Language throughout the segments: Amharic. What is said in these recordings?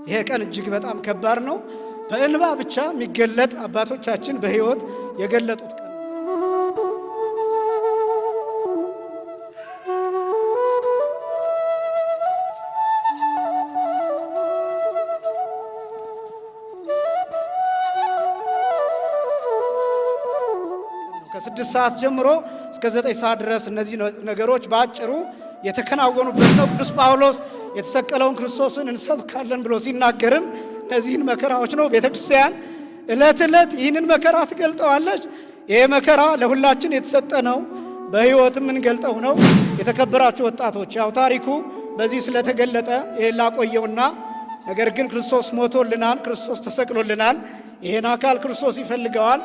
ይሄ ቀን እጅግ በጣም ከባድ ነው። በእንባ ብቻ የሚገለጥ አባቶቻችን በሕይወት የገለጡት ቀን ከ6 ሰዓት ጀምሮ እስከ 9 ሰዓት ድረስ እነዚህ ነገሮች በአጭሩ የተከናወኑበት ነው። ቅዱስ ጳውሎስ የተሰቀለውን ክርስቶስን እንሰብካለን ብሎ ሲናገርም እነዚህን መከራዎች ነው። ቤተክርስቲያን ዕለት ዕለት ይህንን መከራ ትገልጠዋለች። ይሄ መከራ ለሁላችን የተሰጠ ነው፣ በሕይወትም እንገልጠው ነው። የተከበራችሁ ወጣቶች፣ ያው ታሪኩ በዚህ ስለተገለጠ ይሄን ላቆየውና ነገር ግን ክርስቶስ ሞቶልናል፣ ክርስቶስ ተሰቅሎልናል። ይሄን አካል ክርስቶስ ይፈልገዋል።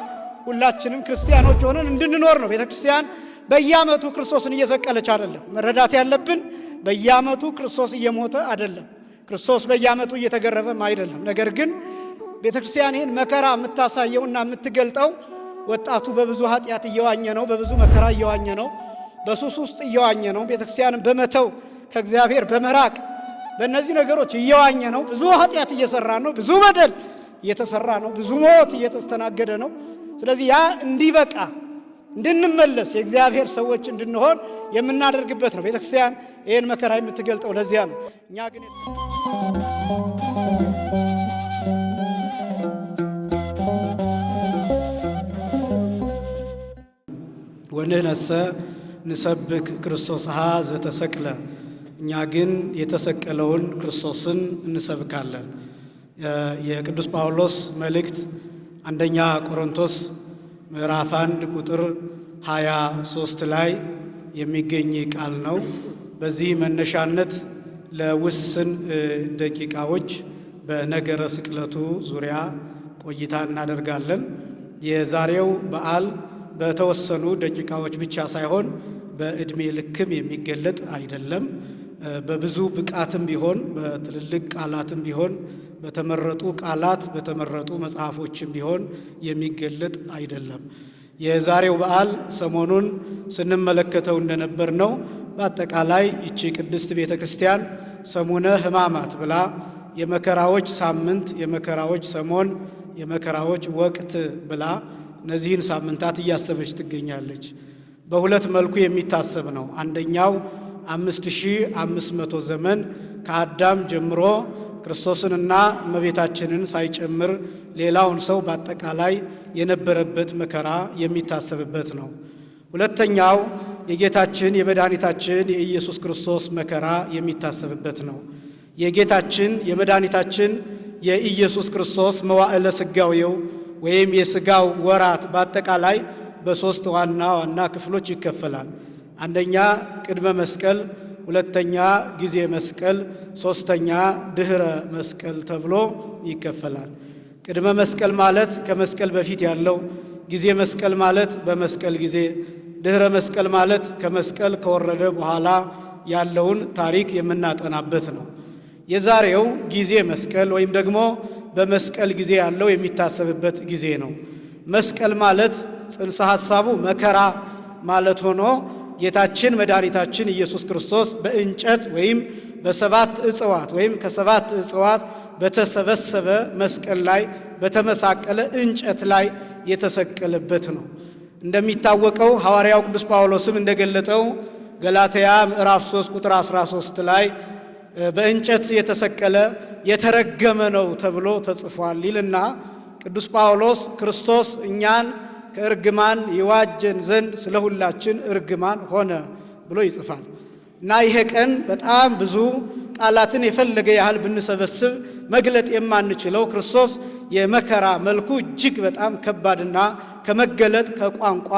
ሁላችንም ክርስቲያኖች ሆነን እንድንኖር ነው። ቤተክርስቲያን በየዓመቱ ክርስቶስን እየሰቀለች አይደለም። መረዳት ያለብን በየዓመቱ ክርስቶስ እየሞተ አይደለም፣ ክርስቶስ በየዓመቱ እየተገረፈም አይደለም። ነገር ግን ቤተክርስቲያን ይህን መከራ የምታሳየውና የምትገልጠው ወጣቱ በብዙ ኃጢአት እየዋኘ ነው፣ በብዙ መከራ እየዋኘ ነው፣ በሱስ ውስጥ እየዋኘ ነው። ቤተክርስቲያንን በመተው ከእግዚአብሔር በመራቅ በእነዚህ ነገሮች እየዋኘ ነው። ብዙ ኃጢአት እየሰራ ነው፣ ብዙ በደል እየተሰራ ነው፣ ብዙ ሞት እየተስተናገደ ነው። ስለዚህ ያ እንዲበቃ እንድንመለስ የእግዚአብሔር ሰዎች እንድንሆን የምናደርግበት ነው። ቤተክርስቲያን ይህን መከራ የምትገልጠው ለዚያ ነው። እኛ ግን ወንህነሰ ንሰብክ ክርስቶስሃ ዘተሰቅለ፣ እኛ ግን የተሰቀለውን ክርስቶስን እንሰብካለን። የቅዱስ ጳውሎስ መልእክት አንደኛ ቆሮንቶስ ምዕራፍ 1 ቁጥር 23 ላይ የሚገኝ ቃል ነው። በዚህ መነሻነት ለውስን ደቂቃዎች በነገረ ስቅለቱ ዙሪያ ቆይታ እናደርጋለን። የዛሬው በዓል በተወሰኑ ደቂቃዎች ብቻ ሳይሆን በዕድሜ ልክም የሚገለጥ አይደለም። በብዙ ብቃትም ቢሆን በትልልቅ ቃላትም ቢሆን በተመረጡ ቃላት በተመረጡ መጽሐፎችም ቢሆን የሚገለጥ አይደለም። የዛሬው በዓል ሰሞኑን ስንመለከተው እንደነበር ነው። በአጠቃላይ ይቺ ቅድስት ቤተ ክርስቲያን ሰሙነ ሕማማት ብላ የመከራዎች ሳምንት፣ የመከራዎች ሰሞን፣ የመከራዎች ወቅት ብላ እነዚህን ሳምንታት እያሰበች ትገኛለች። በሁለት መልኩ የሚታሰብ ነው። አንደኛው 5500 ዘመን ከአዳም ጀምሮ ክርስቶስንና እመቤታችንን ሳይጨምር ሌላውን ሰው በአጠቃላይ የነበረበት መከራ የሚታሰብበት ነው። ሁለተኛው የጌታችን የመድኃኒታችን የኢየሱስ ክርስቶስ መከራ የሚታሰብበት ነው። የጌታችን የመድኃኒታችን የኢየሱስ ክርስቶስ መዋዕለ ሥጋዌው ወይም የሥጋው ወራት በአጠቃላይ በሦስት ዋና ዋና ክፍሎች ይከፈላል። አንደኛ ቅድመ መስቀል፣ ሁለተኛ ጊዜ መስቀል፣ ሶስተኛ ድህረ መስቀል ተብሎ ይከፈላል። ቅድመ መስቀል ማለት ከመስቀል በፊት ያለው፣ ጊዜ መስቀል ማለት በመስቀል ጊዜ፣ ድህረ መስቀል ማለት ከመስቀል ከወረደ በኋላ ያለውን ታሪክ የምናጠናበት ነው። የዛሬው ጊዜ መስቀል ወይም ደግሞ በመስቀል ጊዜ ያለው የሚታሰብበት ጊዜ ነው። መስቀል ማለት ጽንሰ ሐሳቡ መከራ ማለት ሆኖ ጌታችን መድኃኒታችን ኢየሱስ ክርስቶስ በእንጨት ወይም በሰባት እጽዋት ወይም ከሰባት እጽዋት በተሰበሰበ መስቀል ላይ በተመሳቀለ እንጨት ላይ የተሰቀለበት ነው። እንደሚታወቀው ሐዋርያው ቅዱስ ጳውሎስም እንደገለጠው ገላትያ ምዕራፍ 3 ቁጥር 13 ላይ በእንጨት የተሰቀለ የተረገመ ነው ተብሎ ተጽፏል ይልና ቅዱስ ጳውሎስ ክርስቶስ እኛን ከእርግማን ይዋጀን ዘንድ ስለ ሁላችን እርግማን ሆነ ብሎ ይጽፋል። እና ይሄ ቀን በጣም ብዙ ቃላትን የፈለገ ያህል ብንሰበስብ መግለጥ የማንችለው ክርስቶስ የመከራ መልኩ እጅግ በጣም ከባድና ከመገለጥ ከቋንቋ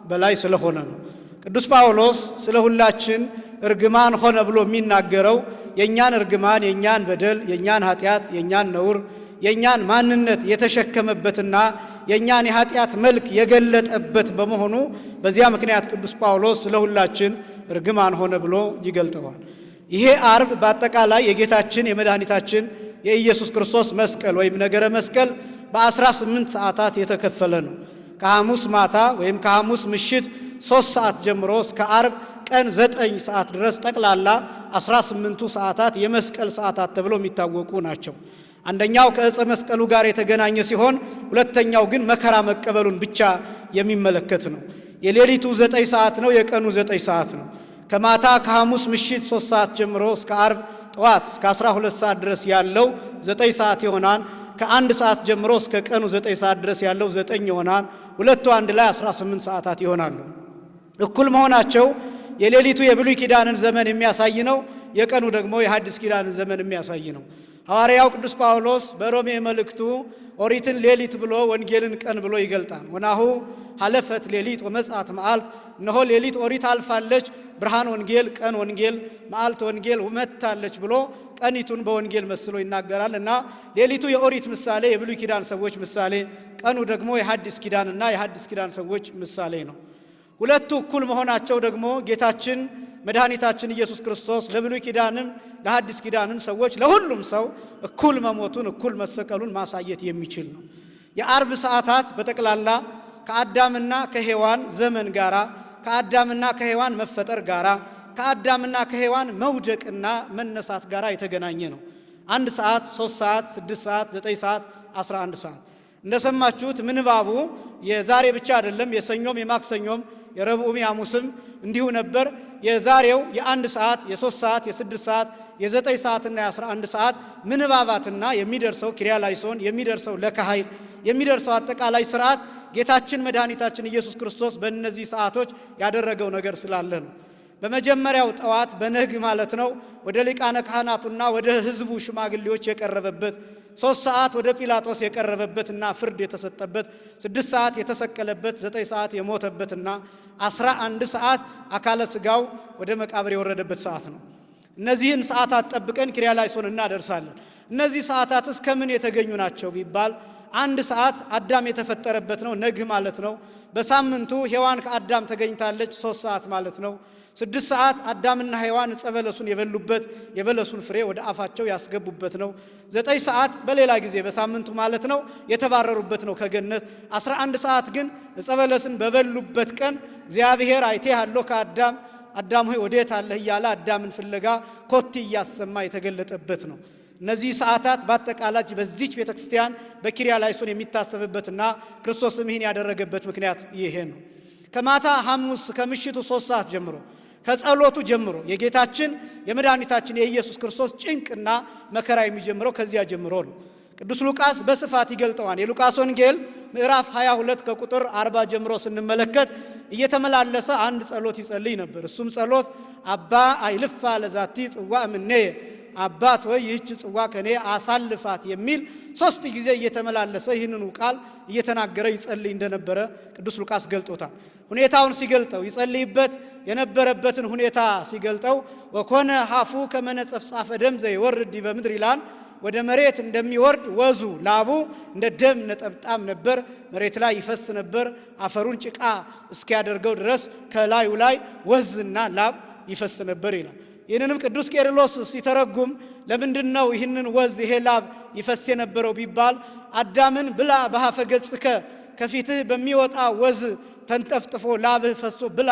በላይ ስለሆነ ነው። ቅዱስ ጳውሎስ ስለ ሁላችን እርግማን ሆነ ብሎ የሚናገረው የእኛን እርግማን፣ የእኛን በደል፣ የእኛን ኃጢአት፣ የእኛን ነውር፣ የእኛን ማንነት የተሸከመበትና የእኛን የኃጢአት መልክ የገለጠበት በመሆኑ በዚያ ምክንያት ቅዱስ ጳውሎስ ስለ ሁላችን እርግማን ሆነ ብሎ ይገልጠዋል። ይሄ ዓርብ በአጠቃላይ የጌታችን የመድኃኒታችን የኢየሱስ ክርስቶስ መስቀል ወይም ነገረ መስቀል በ18 ሰዓታት የተከፈለ ነው። ከሐሙስ ማታ ወይም ከሐሙስ ምሽት 3 ሰዓት ጀምሮ እስከ ዓርብ ቀን 9 ሰዓት ድረስ ጠቅላላ 18ቱ ሰዓታት የመስቀል ሰዓታት ተብለው የሚታወቁ ናቸው። አንደኛው ከዕፀ መስቀሉ ጋር የተገናኘ ሲሆን ሁለተኛው ግን መከራ መቀበሉን ብቻ የሚመለከት ነው። የሌሊቱ 9 ሰዓት ነው፣ የቀኑ 9 ሰዓት ነው። ከማታ ከሐሙስ ምሽት 3 ሰዓት ጀምሮ እስከ አርብ ጠዋት እስከ 12 ሰዓት ድረስ ያለው 9 ሰዓት ይሆናል። ከ1 ሰዓት ጀምሮ እስከ ቀኑ 9 ሰዓት ድረስ ያለው 9 ይሆናል። ሁለቱ አንድ ላይ 18 ሰዓታት ይሆናሉ። እኩል መሆናቸው የሌሊቱ የብሉይ ኪዳንን ዘመን የሚያሳይ ነው። የቀኑ ደግሞ የሐዲስ ኪዳንን ዘመን የሚያሳይ ነው። ሐዋርያው ቅዱስ ጳውሎስ በሮሜ መልእክቱ ኦሪትን ሌሊት ብሎ ወንጌልን ቀን ብሎ ይገልጣል። ወናሁ ሐለፈት ሌሊት ወመጽአት መዓልት፣ እነሆ ሌሊት ኦሪት አልፋለች፣ ብርሃን ወንጌል፣ ቀን ወንጌል፣ መዓልት ወንጌል መጥታለች ብሎ ቀኒቱን በወንጌል መስሎ ይናገራል። እና ሌሊቱ የኦሪት ምሳሌ፣ የብሉይ ኪዳን ሰዎች ምሳሌ፣ ቀኑ ደግሞ የሐዲስ ኪዳንና የሐዲስ ኪዳን ሰዎች ምሳሌ ነው። ሁለቱ እኩል መሆናቸው ደግሞ ጌታችን መድኃኒታችን ኢየሱስ ክርስቶስ ለብሉይ ኪዳንም ለሐዲስ ኪዳንም ሰዎች ለሁሉም ሰው እኩል መሞቱን እኩል መሰቀሉን ማሳየት የሚችል ነው። የአርብ ሰዓታት በጠቅላላ ከአዳምና ከሔዋን ዘመን ጋራ፣ ከአዳምና ከሔዋን መፈጠር ጋራ፣ ከአዳምና ከሔዋን መውደቅና መነሳት ጋራ የተገናኘ ነው። 1 ሰዓት፣ 3 ሰዓት፣ 6 ሰዓት፣ 9 ሰዓት፣ 11 ሰዓት እንደሰማችሁት ምንባቡ የዛሬ ብቻ አይደለም። የሰኞም የማክሰኞም የረቡዕም የሐሙስም እንዲሁ ነበር። የዛሬው የ1 ሰዓት፣ የ3 ሰዓት፣ የ6 ሰዓት፣ የ9 ሰዓትና የ11 ሰዓት ምንባባትና የሚደርሰው ኪርያላይሶን የሚደርሰው ለካህይ የሚደርሰው አጠቃላይ ስርዓት ጌታችን መድኃኒታችን ኢየሱስ ክርስቶስ በእነዚህ ሰዓቶች ያደረገው ነገር ስላለ ነው። በመጀመሪያው ጠዋት በነግ ማለት ነው ወደ ሊቃነ ካህናቱና ወደ ሕዝቡ ሽማግሌዎች የቀረበበት፣ 3 ሰዓት ወደ ጲላጦስ የቀረበበትና ፍርድ የተሰጠበት፣ 6 ሰዓት የተሰቀለበት፣ 9 ሰዓት የሞተበትና 11 ሰዓት አካለ ሥጋው ወደ መቃብር የወረደበት ሰዓት ነው። እነዚህን ሰዓታት ጠብቀን ኪርያላይሶን እናደርሳለን። እነዚህ ሰዓታት እስከምን የተገኙ ናቸው ቢባል 1 ሰዓት አዳም የተፈጠረበት ነው፣ ነግ ማለት ነው። በሳምንቱ ሔዋን ከአዳም ተገኝታለች፣ 3 ሰዓት ማለት ነው። 6 ሰዓት አዳምና ሔዋን ዕፀ በለሱን የበሉበት የበለሱን ፍሬ ወደ አፋቸው ያስገቡበት ነው። 9 ሰዓት በሌላ ጊዜ በሳምንቱ ማለት ነው የተባረሩበት ነው ከገነት። 11 ሰዓት ግን ዕፀ በለስን በበሉበት ቀን እግዚአብሔር አይቴሃለሁ ከአዳም አዳም ሆይ ወዴት አለህ እያለ አዳምን ፍለጋ ኮቴ እያሰማ የተገለጠበት ነው። እነዚህ ሰዓታት በአጠቃላይ በዚች ቤተክርስቲያን በኪርያላይሶን የሚታሰብበትና ክርስቶስም ይህን ያደረገበት ምክንያት ይሄ ነው። ከማታ ሐሙስ ከምሽቱ 3 ሰዓት ጀምሮ ከጸሎቱ ጀምሮ የጌታችን የመድኃኒታችን የኢየሱስ ክርስቶስ ጭንቅና መከራ የሚጀምረው ከዚያ ጀምሮ ነው። ቅዱስ ሉቃስ በስፋት ይገልጠዋል። የሉቃስ ወንጌል ምዕራፍ 22 ከቁጥር 40 ጀምሮ ስንመለከት እየተመላለሰ አንድ ጸሎት ይጸልይ ነበር። እሱም ጸሎት አባ አይልፋ ለዛቲ ጽዋ እምኔ፣ አባት ወይ ይህች ጽዋ ከኔ አሳልፋት የሚል 3 ጊዜ እየተመላለሰ ይህንኑ ቃል እየተናገረ ይጸልይ እንደነበረ ቅዱስ ሉቃስ ገልጦታል። ሁኔታውን ሲገልጠው ይጸልይበት የነበረበትን ሁኔታ ሲገልጠው ወኮነ ሀፉ ከመነጸፍጻፈ ደም ዘይወርድ ዲበ ምድር ይላል። ወደ መሬት እንደሚወርድ ወዙ ላቡ እንደ ደም ነጠብጣም ነበር፣ መሬት ላይ ይፈስ ነበር። አፈሩን ጭቃ እስኪያደርገው ድረስ ከላዩ ላይ ወዝና ላብ ይፈስ ነበር ይላል። ይህንንም ቅዱስ ቄርሎስ ሲተረጉም ለምንድነው ይህንን ወዝ ይሄ ላብ ይፈስ የነበረው ቢባል አዳምን ብላ በሀፈ ገጽከ ከፊትህ በሚወጣ ወዝ ተንጠፍጥፎ ላብህ ፈሶ ብላ፣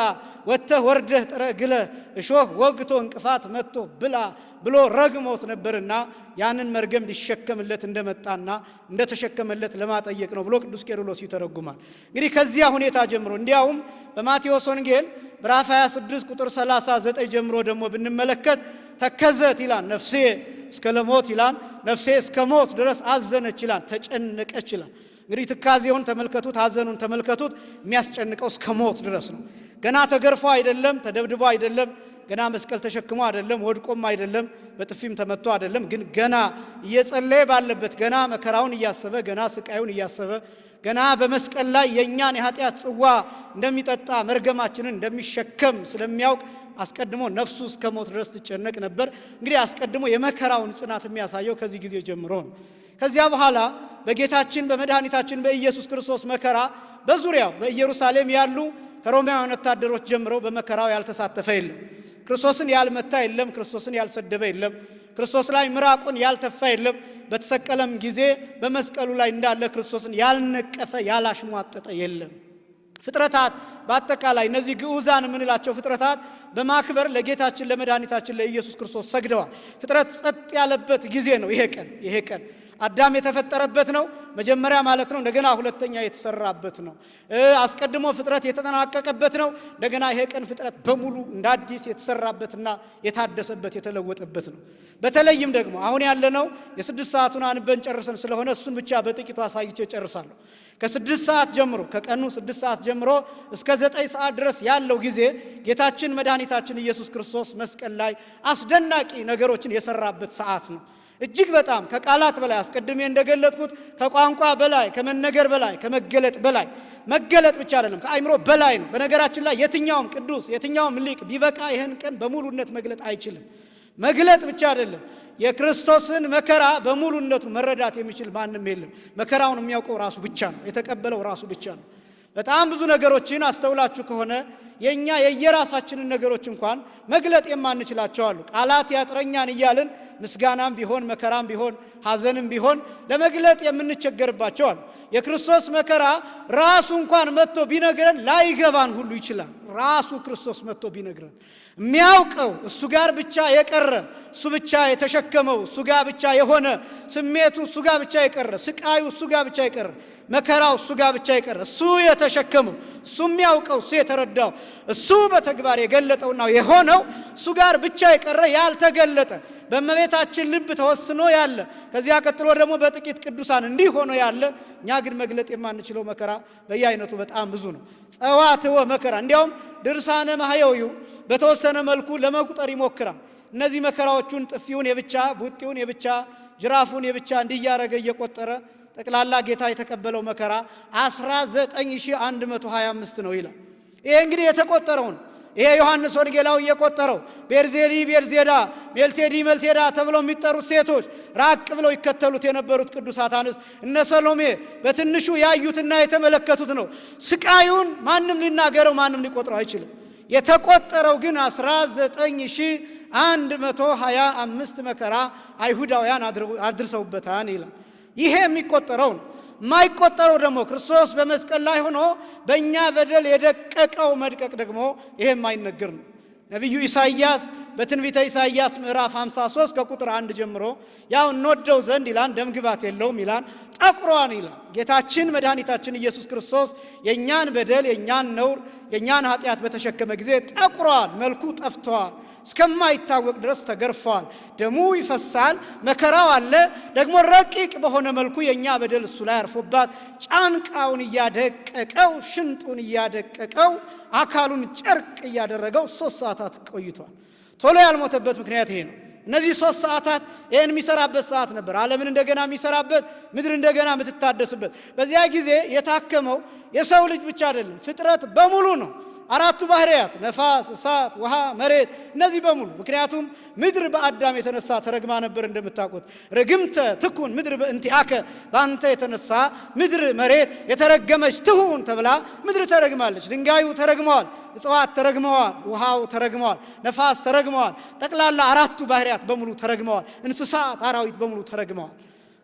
ወጥተህ ወርደህ ጥረህ ግለህ እሾህ ወግቶ እንቅፋት መጥቶ ብላ ብሎ ረግሞት ነበርና ያንን መርገም ሊሸከምለት እንደመጣና እንደተሸከመለት ለማጠየቅ ነው ብሎ ቅዱስ ቄርሎስ ይተረጉማል። እንግዲህ ከዚያ ሁኔታ ጀምሮ እንዲያውም በማቴዎስ ወንጌል ምዕራፍ 26 ቁጥር 39 ጀምሮ ደግሞ ብንመለከት ተከዘት ይላል፣ ነፍሴ እስከ ለሞት ይላል፣ ነፍሴ እስከ ሞት ድረስ አዘነች ይላል፣ ተጨነቀች ይላል። እንግዲህ ትካዜውን ተመልከቱት፣ ሐዘኑን ተመልከቱት። የሚያስጨንቀው እስከ ሞት ድረስ ነው። ገና ተገርፎ አይደለም፣ ተደብድቦ አይደለም፣ ገና መስቀል ተሸክሞ አይደለም፣ ወድቆም አይደለም፣ በጥፊም ተመቶ አይደለም። ግን ገና እየጸለየ ባለበት ገና መከራውን እያሰበ ገና ስቃዩን እያሰበ ገና በመስቀል ላይ የእኛን የኃጢአት ጽዋ እንደሚጠጣ መርገማችንን እንደሚሸከም ስለሚያውቅ አስቀድሞ ነፍሱ እስከ ሞት ድረስ ትጨነቅ ነበር። እንግዲህ አስቀድሞ የመከራውን ጽናት የሚያሳየው ከዚህ ጊዜ ጀምሮ ነው። ከዚያ በኋላ በጌታችን በመድኃኒታችን በኢየሱስ ክርስቶስ መከራ በዙሪያው በኢየሩሳሌም ያሉ ከሮማውያን ወታደሮች ጀምረው በመከራው ያልተሳተፈ የለም። ክርስቶስን ያልመታ የለም። ክርስቶስን ያልሰደበ የለም። ክርስቶስ ላይ ምራቁን ያልተፋ የለም። በተሰቀለም ጊዜ በመስቀሉ ላይ እንዳለ ክርስቶስን ያልነቀፈ ያላሽሟጠጠ የለም። ፍጥረታት በአጠቃላይ እነዚህ ግዑዛን የምንላቸው ፍጥረታት በማክበር ለጌታችን ለመድኃኒታችን ለኢየሱስ ክርስቶስ ሰግደዋል። ፍጥረት ጸጥ ያለበት ጊዜ ነው ይሄ ቀን። አዳም የተፈጠረበት ነው መጀመሪያ ማለት ነው። እንደገና ሁለተኛ የተሰራበት ነው። አስቀድሞ ፍጥረት የተጠናቀቀበት ነው። እንደገና ይሄ ቀን ፍጥረት በሙሉ እንደ አዲስ የተሰራበትና የታደሰበት የተለወጠበት ነው። በተለይም ደግሞ አሁን ያለነው የስድስት ሰዓቱን አንበን ጨርሰን ስለሆነ እሱን ብቻ በጥቂቱ አሳይቼ ጨርሳለሁ። ከስድስት ሰዓት ጀምሮ ከቀኑ 6 ሰዓት ጀምሮ እስከ 9 ሰዓት ድረስ ያለው ጊዜ ጌታችን መድኃኒታችን ኢየሱስ ክርስቶስ መስቀል ላይ አስደናቂ ነገሮችን የሰራበት ሰዓት ነው። እጅግ በጣም ከቃላት በላይ አስቀድሜ እንደገለጥኩት ከቋንቋ በላይ ከመነገር በላይ ከመገለጥ በላይ መገለጥ ብቻ አይደለም ከአይምሮ በላይ ነው። በነገራችን ላይ የትኛውም ቅዱስ የትኛውም ሊቅ ቢበቃ ይህን ቀን በሙሉነት መግለጥ አይችልም። መግለጥ ብቻ አይደለም የክርስቶስን መከራ በሙሉነቱ መረዳት የሚችል ማንም የለም። መከራውን የሚያውቀው ራሱ ብቻ ነው፣ የተቀበለው ራሱ ብቻ ነው። በጣም ብዙ ነገሮችን አስተውላችሁ ከሆነ የኛ የየራሳችንን ነገሮች እንኳን መግለጥ የማንችላቸው አሉ። ቃላት ያጥረኛን እያልን ምስጋናም ቢሆን መከራም ቢሆን ሐዘንም ቢሆን ለመግለጥ የምንቸገርባቸው አሉ። የክርስቶስ መከራ ራሱ እንኳን መጥቶ ቢነግረን ላይገባን ሁሉ ይችላል። ራሱ ክርስቶስ መጥቶ ቢነግረን የሚያውቀው እሱ ጋር ብቻ የቀረ እሱ ብቻ የተሸከመው እሱ ጋር ብቻ የሆነ ስሜቱ እሱ ጋር ብቻ የቀረ ስቃዩ እሱ ጋር ብቻ የቀረ መከራው እሱ ጋር ብቻ የቀረ እሱ የተሸከመው እሱ የሚያውቀው እሱ የተረዳው እሱ በተግባር የገለጠውና የሆነው እሱ ጋር ብቻ የቀረ ያልተገለጠ በእመቤታችን ልብ ተወስኖ ያለ ከዚያ ቀጥሎ ደግሞ በጥቂት ቅዱሳን እንዲህ ሆኖ ያለ እኛ ግን መግለጥ የማንችለው መከራ በየአይነቱ በጣም ብዙ ነው። ጸዋትወ መከራ እንዲያውም ድርሳነ ማህየው በተወሰነ መልኩ ለመቁጠር ይሞክራል። እነዚህ መከራዎቹን ጥፊውን የብቻ ቡጢውን የብቻ ጅራፉን የብቻ እንዲያረገ እየቆጠረ ጠቅላላ ጌታ የተቀበለው መከራ 19125 ነው ይላል። ይሄ እንግዲህ የተቆጠረው ነው። ይሄ ዮሐንስ ወንጌላዊ የቆጠረው ቤርዜሊ ቤርዜዳ ሜልቴዲ መልቴዳ ተብለው የሚጠሩት ሴቶች ራቅ ብለው ይከተሉት የነበሩት ቅዱሳት አንስት እነ ሰሎሜ በትንሹ ያዩትና የተመለከቱት ነው። ስቃዩን ማንም ሊናገረው ማንም ሊቆጥረው አይችልም። የተቆጠረው ግን 19125 መከራ አይሁዳውያን አድርሰውበታል ይላል። ይሄ የሚቆጠረው ነው። የማይቆጠረው ደግሞ ክርስቶስ በመስቀል ላይ ሆኖ በእኛ በደል የደቀቀው መድቀቅ ደግሞ ይሄ የማይነገር ነው። ነቢዩ ኢሳይያስ በትንቢተ ኢሳይያስ ምዕራፍ 53 ከቁጥር 1 ጀምሮ ያው እንወደው ዘንድ ይላል ደምግባት የለውም ይላል ጠቁሯን ይላል። ጌታችን መድኃኒታችን ኢየሱስ ክርስቶስ የኛን በደል የኛን ነውር የኛን ኃጢአት በተሸከመ ጊዜ ጠቁሯል፣ መልኩ ጠፍቷል፣ እስከማይታወቅ ድረስ ተገርፏል፣ ደሙ ይፈሳል፣ መከራው አለ። ደግሞ ረቂቅ በሆነ መልኩ የኛ በደል እሱ ላይ አርፎባት ጫንቃውን እያደቀቀው ሽንጡን እያደቀቀው አካሉን ጨርቅ እያደረገው 3 ሰዓታት ቆይቷል። ቶሎ ያልሞተበት ምክንያት ይሄ ነው። እነዚህ 3 ሰዓታት ይሄን የሚሰራበት ሰዓት ነበር። ዓለምን እንደገና የሚሰራበት ምድር እንደገና የምትታደስበት። በዚያ ጊዜ የታከመው የሰው ልጅ ብቻ አይደለም፣ ፍጥረት በሙሉ ነው። 4ቱ ባህሪያት ነፋስ፣ እሳት፣ ውሃ፣ መሬት እነዚህ በሙሉ ምክንያቱም ምድር በአዳም የተነሳ ተረግማ ነበር። እንደምታውቁት ርግምተ ትኩን ምድር በእንቲአከ በአንተ የተነሳ ምድር መሬት የተረገመች ትሁን ተብላ ምድር ተረግማለች። ድንጋዩ ተረግመዋል፣ እጽዋት ተረግመዋል፣ ውሃው ተረግመዋል፣ ነፋስ ተረግመዋል። ጠቅላላ 4ቱ ባህሪያት በሙሉ ተረግመዋል። እንስሳት፣ አራዊት በሙሉ ተረግመዋል።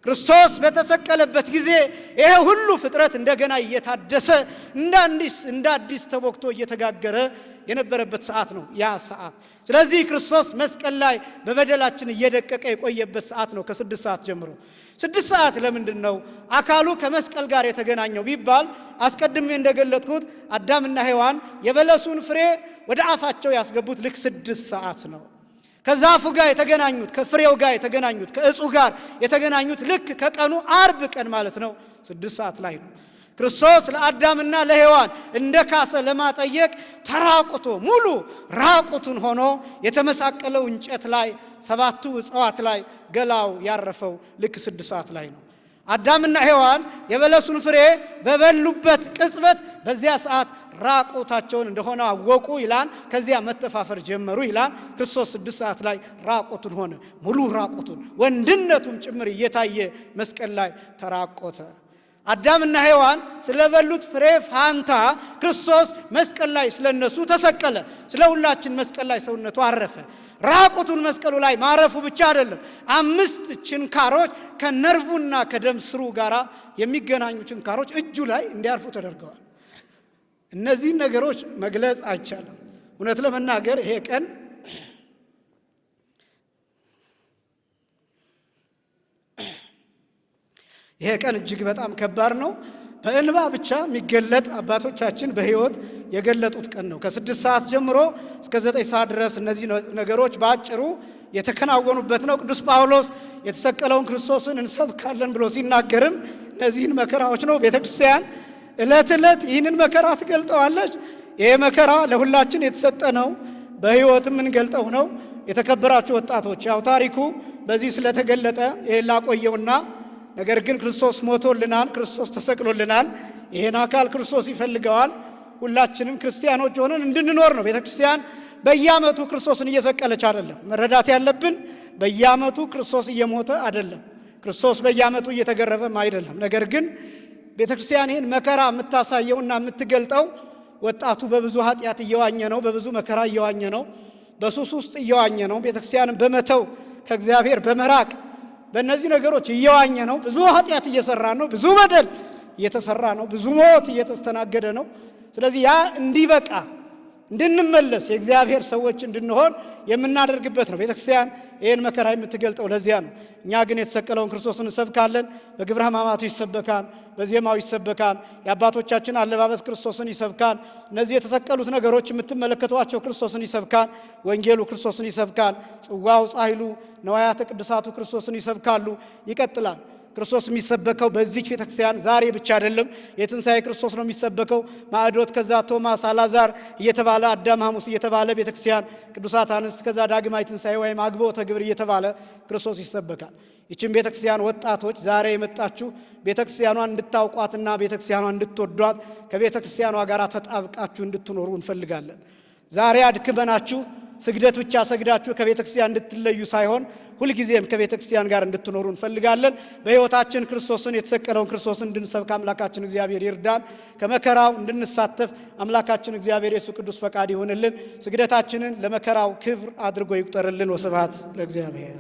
ክርስቶስ በተሰቀለበት ጊዜ ይሄ ሁሉ ፍጥረት እንደገና እየታደሰ እንደ አዲስ ተቦክቶ እየተጋገረ የነበረበት ሰዓት ነው ያ ሰዓት። ስለዚህ ክርስቶስ መስቀል ላይ በበደላችን እየደቀቀ የቆየበት ሰዓት ነው ከ6 ሰዓት ጀምሮ። 6 ሰዓት ለምንድን ነው አካሉ ከመስቀል ጋር የተገናኘው ቢባል አስቀድሜ እንደገለጥኩት አዳምና ሔዋን የበለሱን ፍሬ ወደ አፋቸው ያስገቡት ልክ 6 ሰዓት ነው። ከዛፉ ጋር የተገናኙት ከፍሬው ጋር የተገናኙት ከእጹ ጋር የተገናኙት ልክ ከቀኑ አርብ ቀን ማለት ነው 6 ሰዓት ላይ ነው። ክርስቶስ ለአዳምና ለሔዋን እንደ ካሰ ለማጠየቅ ተራቁቶ ሙሉ ራቁቱን ሆኖ የተመሳቀለው እንጨት ላይ 7ቱ እጽዋት ላይ ገላው ያረፈው ልክ 6 ሰዓት ላይ ነው። አዳምና ሔዋን የበለሱን ፍሬ በበሉበት ቅጽበት በዚያ ሰዓት ራቁታቸውን እንደሆነ አወቁ ይላል። ከዚያ መተፋፈር ጀመሩ ይላል። ክርስቶስ 6 ሰዓት ላይ ራቁቱን ሆነ፣ ሙሉ ራቁቱን ወንድነቱም ጭምር እየታየ መስቀል ላይ ተራቆተ። አዳምና ሔዋን ስለበሉት ፍሬ ፋንታ ክርስቶስ መስቀል ላይ ስለነሱ ተሰቀለ። ስለ ሁላችን መስቀል ላይ ሰውነቱ አረፈ። ራቁቱን መስቀሉ ላይ ማረፉ ብቻ አይደለም፣ 5 ችንካሮች ከነርቭና ከደም ስሩ ጋር የሚገናኙ ችንካሮች እጁ ላይ እንዲያርፉ ተደርገዋል። እነዚህ ነገሮች መግለጽ አይቻልም። እውነት ለመናገር ይሄ ቀን ይሄ ቀን እጅግ በጣም ከባድ ነው። በእንባ ብቻ የሚገለጥ አባቶቻችን በሕይወት የገለጡት ቀን ነው። ከ6 ሰዓት ጀምሮ እስከ 9 ሰዓት ድረስ እነዚህ ነገሮች በአጭሩ የተከናወኑበት ነው። ቅዱስ ጳውሎስ የተሰቀለውን ክርስቶስን እንሰብካለን ብሎ ሲናገርም እነዚህን መከራዎች ነው። ቤተ ክርስቲያን ዕለት ዕለት ይህንን መከራ ትገልጠዋለች። ይሄ መከራ ለሁላችን የተሰጠ ነው፣ በሕይወትም እንገልጠው ነው። የተከበራችሁ ወጣቶች፣ ያው ታሪኩ በዚህ ስለተገለጠ ይሄን ላቆየውና ነገር ግን ክርስቶስ ሞቶልናል፣ ክርስቶስ ተሰቅሎልናል። ይሄን አካል ክርስቶስ ይፈልገዋል። ሁላችንም ክርስቲያኖች ሆነን እንድንኖር ነው። ቤተ ክርስቲያን በየዓመቱ ክርስቶስን እየሰቀለች አይደለም። መረዳት ያለብን በየዓመቱ ክርስቶስ እየሞተ አይደለም፣ ክርስቶስ በየዓመቱ እየተገረፈም አይደለም። ነገር ግን ቤተ ክርስቲያን ይህን መከራ የምታሳየውና የምትገልጠው ወጣቱ በብዙ ኃጢአት እየዋኘ ነው፣ በብዙ መከራ እየዋኘ ነው፣ በሱስ ውስጥ እየዋኘ ነው። ቤተ ክርስቲያንን በመተው ከእግዚአብሔር በመራቅ በእነዚህ ነገሮች እየዋኘ ነው። ብዙ ኃጢአት እየሰራ ነው፣ ብዙ በደል እየተሰራ ነው፣ ብዙ ሞት እየተስተናገደ ነው። ስለዚህ ያ እንዲበቃ እንድንመለስ የእግዚአብሔር ሰዎች እንድንሆን የምናደርግበት ነው። ቤተክርስቲያን ይህን መከራ የምትገልጠው ለዚያ ነው። እኛ ግን የተሰቀለውን ክርስቶስን እንሰብካለን። በግብረ ሕማማቱ ይሰበካል፣ በዜማው ይሰበካል። የአባቶቻችን አለባበስ ክርስቶስን ይሰብካል። እነዚህ የተሰቀሉት ነገሮች የምትመለከቷቸው ክርስቶስን ይሰብካል። ወንጌሉ ክርስቶስን ይሰብካል። ጽዋው፣ ጻሕሉ፣ ነዋያተ ቅዱሳቱ ክርስቶስን ይሰብካሉ። ይቀጥላል። ክርስቶስ የሚሰበከው በዚህች ቤተክርስቲያን ዛሬ ብቻ አይደለም። የትንሣኤ ክርስቶስ ነው የሚሰበከው። ማዕዶት፣ ከዛ ቶማስ፣ አልዓዛር እየተባለ አዳም፣ ሐሙስ እየተባለ ቤተክርስቲያን ቅዱሳት አንስት፣ ከዛ ዳግማይ ትንሣኤ ወይም አግቦተ ግብር እየተባለ ክርስቶስ ይሰበካል። ይችን ቤተክርስቲያን ወጣቶች ዛሬ የመጣችሁ ቤተክርስቲያኗን እንድታውቋትና ቤተክርስቲያኗን እንድትወዷት ከቤተክርስቲያኗ ጋር ተጣብቃችሁ እንድትኖሩ እንፈልጋለን። ዛሬ አድክመናችሁ ስግደት ብቻ ሰግዳችሁ ከቤተክርስቲያን እንድትለዩ ሳይሆን ሁልጊዜም ከቤተክርስቲያን ጋር እንድትኖሩ እንፈልጋለን። በሕይወታችን ክርስቶስን የተሰቀለውን ክርስቶስን እንድንሰብክ አምላካችን እግዚአብሔር ይርዳን። ከመከራው እንድንሳተፍ አምላካችን እግዚአብሔር የሱ ቅዱስ ፈቃድ ይሆንልን። ስግደታችንን ለመከራው ክብር አድርጎ ይቁጠርልን። ወስብሐት ለእግዚአብሔር።